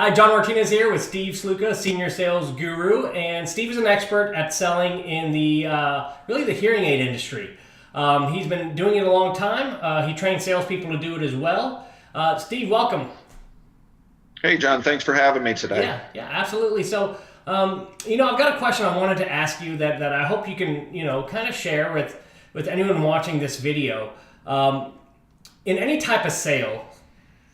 Hi, John Martinez here with Steve Sluka, Senior Sales Guru, and Steve is an expert at selling in the really the hearing aid industry. He's been doing it a long time. He trains salespeople to do it as well. Steve, welcome. Hey, John, thanks for having me today. Yeah, absolutely. So, I've got a question I wanted to ask you that I hope you can, kind of share with anyone watching this video. In any type of sale,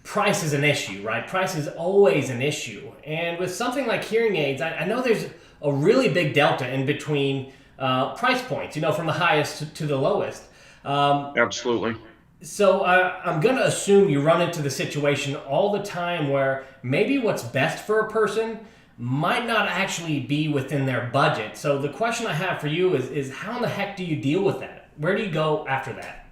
price is an issue, right? Price is always an issue. And with something like hearing aids, I know there's a really big delta in between price points, from the highest to the lowest. Absolutely. So I'm going to assume you run into the situation all the time where maybe what's best for a person might not actually be within their budget. So the question I have for you is how in the heck do you deal with that? Where do you go after that?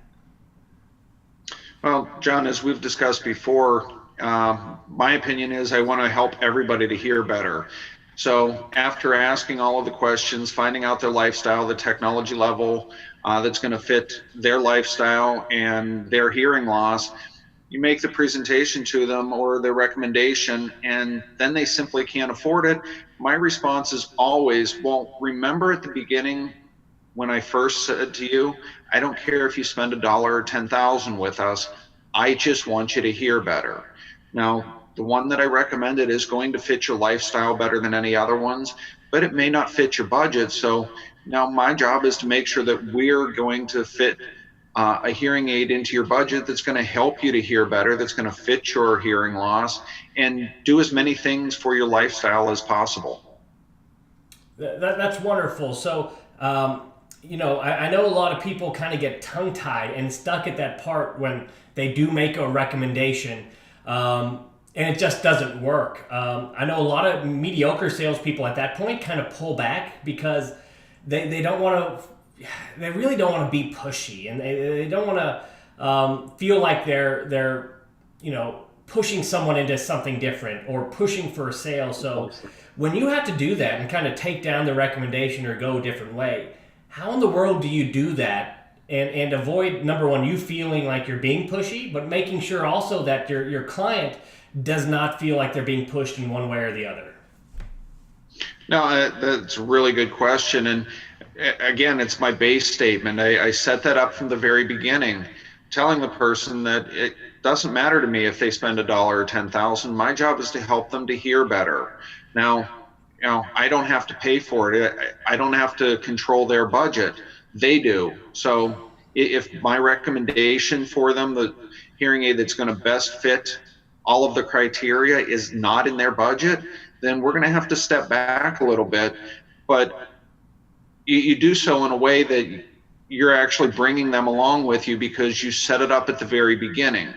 Well, John, as we've discussed before, my opinion is I want to help everybody to hear better. So after asking all of the questions, finding out their lifestyle, the technology level that's going to fit their lifestyle and their hearing loss, you make the presentation to them or their recommendation, and then they simply can't afford it. My response is always, well, remember at the beginning when I first said to you, I don't care if you spend $1 or 10,000 with us, I just want you to hear better. Now, the one that I recommended is going to fit your lifestyle better than any other ones, but it may not fit your budget. So now my job is to make sure that we're going to fit a hearing aid into your budget that's going to help you to hear better, that's going to fit your hearing loss, and do as many things for your lifestyle as possible. That's wonderful. So, I know a lot of people kind of get tongue-tied and stuck at that part when they do make a recommendation, and it just doesn't work. I know a lot of mediocre salespeople at that point kind of pull back because they don't want to. They really don't want to be pushy, and they don't want to feel like they're pushing someone into something different or pushing for a sale. So when you have to do that and kind of take down the recommendation or go a different way, how in the world do you do that and avoid, number one, you feeling like you're being pushy, but making sure also that your client does not feel like they're being pushed in one way or the other? No, that's a really good question. And again, it's my base statement. I set that up from the very beginning, telling the person that it doesn't matter to me if they spend $1 or 10,000. My job is to help them to hear better. Now, I don't have to pay for it. I don't have to control their budget. They do. So if my recommendation for them, the hearing aid that's going to best fit all of the criteria is not in their budget, then we're going to have to step back a little bit. But you do so in a way that you're actually bringing them along with you because you set it up at the very beginning.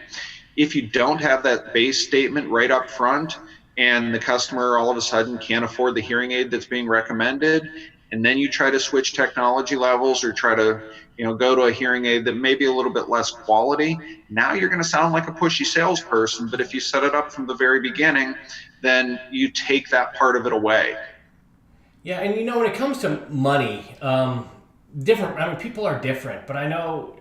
If you don't have that base statement right up front and the customer all of a sudden can't afford the hearing aid that's being recommended, and then you try to switch technology levels or try to go to a hearing aid that may be a little bit less quality, now you're going to sound like a pushy salesperson. But if you set it up from the very beginning, then you take that part of it away. Yeah, and when it comes to money, different. I mean, people are different, but I know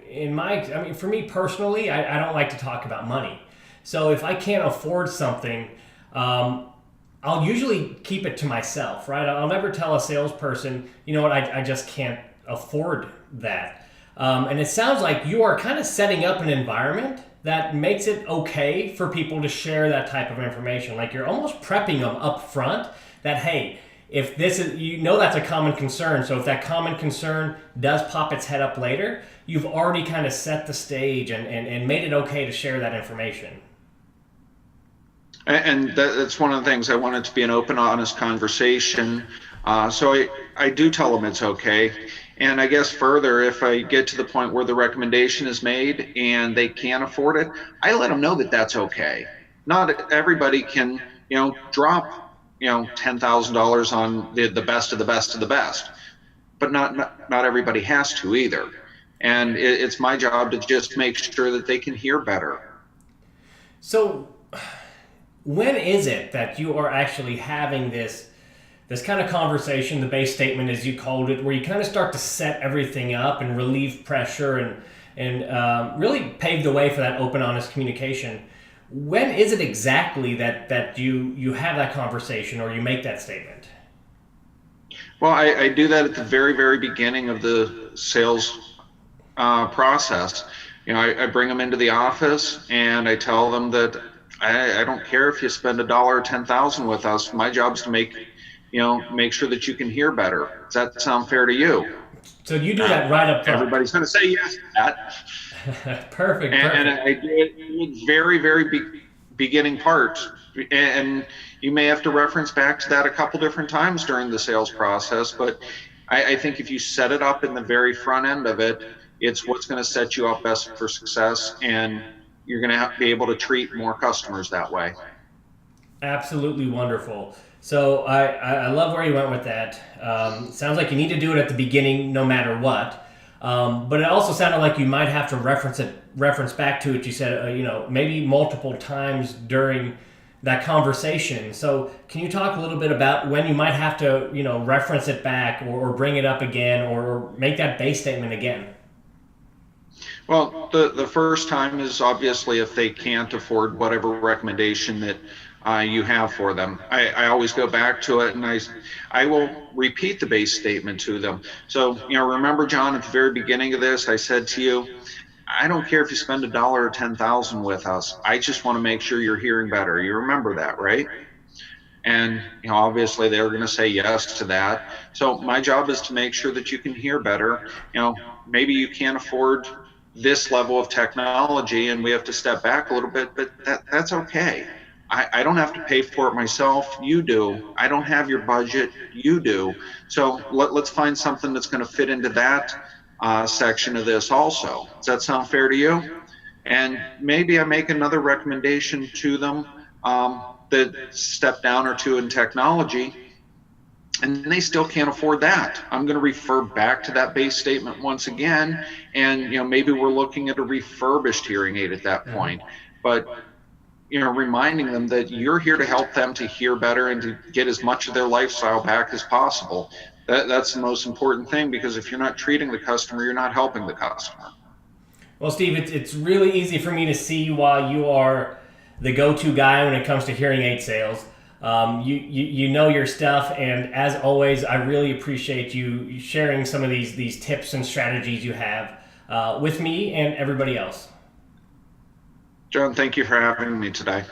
for me personally, I don't like to talk about money. So if I can't afford something, I'll usually keep it to myself, right? I'll never tell a salesperson, you know what, I just can't afford that. And it sounds like you are kind of setting up an environment that makes it okay for people to share that type of information. Like you're almost prepping them up front that, hey, if this is, that's a common concern. So if that common concern does pop its head up later, you've already kind of set the stage and made it okay to share that information. And that's one of the things. I want it to be an open, honest conversation. So I do tell them it's okay. And I guess further, if I get to the point where the recommendation is made and they can't afford it, I let them know that that's okay. Not everybody can, drop, $10,000 on the best of the best of the best, but not everybody has to either. And it's my job to just make sure that they can hear better. So when is it that you are actually having this kind of conversation, the base statement as you called it, where you kind of start to set everything up and relieve pressure and really pave the way for that open, honest communication? When is it exactly that you have that conversation or you make that statement? Well, I do that at the very, very beginning of the sales process. I bring them into the office and I tell them that I don't care if you spend a dollar or 10,000 with us. My job is to make sure that you can hear better. Does that sound fair to you? So you do Now, that right up front. everybody's going to say yes to that. Perfect, And perfect. I do it with very, very beginning parts. And you may have to reference back to that a couple different times during the sales process. But I think if you set it up in the very front end of it, it's what's going to set you up best for success. And you're going to be able to treat more customers that way. Absolutely wonderful. So I love where you went with that. Sounds like you need to do it at the beginning, no matter what. But it also sounded like you might have to reference back to it. You said, maybe multiple times during that conversation. So can you talk a little bit about when you might have to, reference it back or bring it up again or make that base statement again? Well, the first time is obviously if they can't afford whatever recommendation that you have for them. I always go back to it and I will repeat the base statement to them. So, remember, John, at the very beginning of this, I said to you, I don't care if you spend a dollar or 10,000 with us. I just want to make sure you're hearing better. You remember that, right? And obviously they're going to say yes to that. So my job is to make sure that you can hear better. Maybe you can't afford this level of technology and we have to step back a little bit, but that's okay. I don't have to pay for it myself. You do. I don't have your budget. You do. So let's find something that's going to fit into that section of this also. Does that sound fair to you? And maybe I make another recommendation to them that step down or two in technology, and they still can't afford that. I'm going to refer back to that base statement once again, and maybe we're looking at a refurbished hearing aid at that point. But reminding them that you're here to help them to hear better and to get as much of their lifestyle back as possible. That's the most important thing, because if you're not treating the customer, you're not helping the customer. Well, Steve, it's really easy for me to see why you are the go-to guy when it comes to hearing aid sales. You know your stuff, and as always, I really appreciate you sharing some of these tips and strategies you have with me and everybody else. John, thank you for having me today.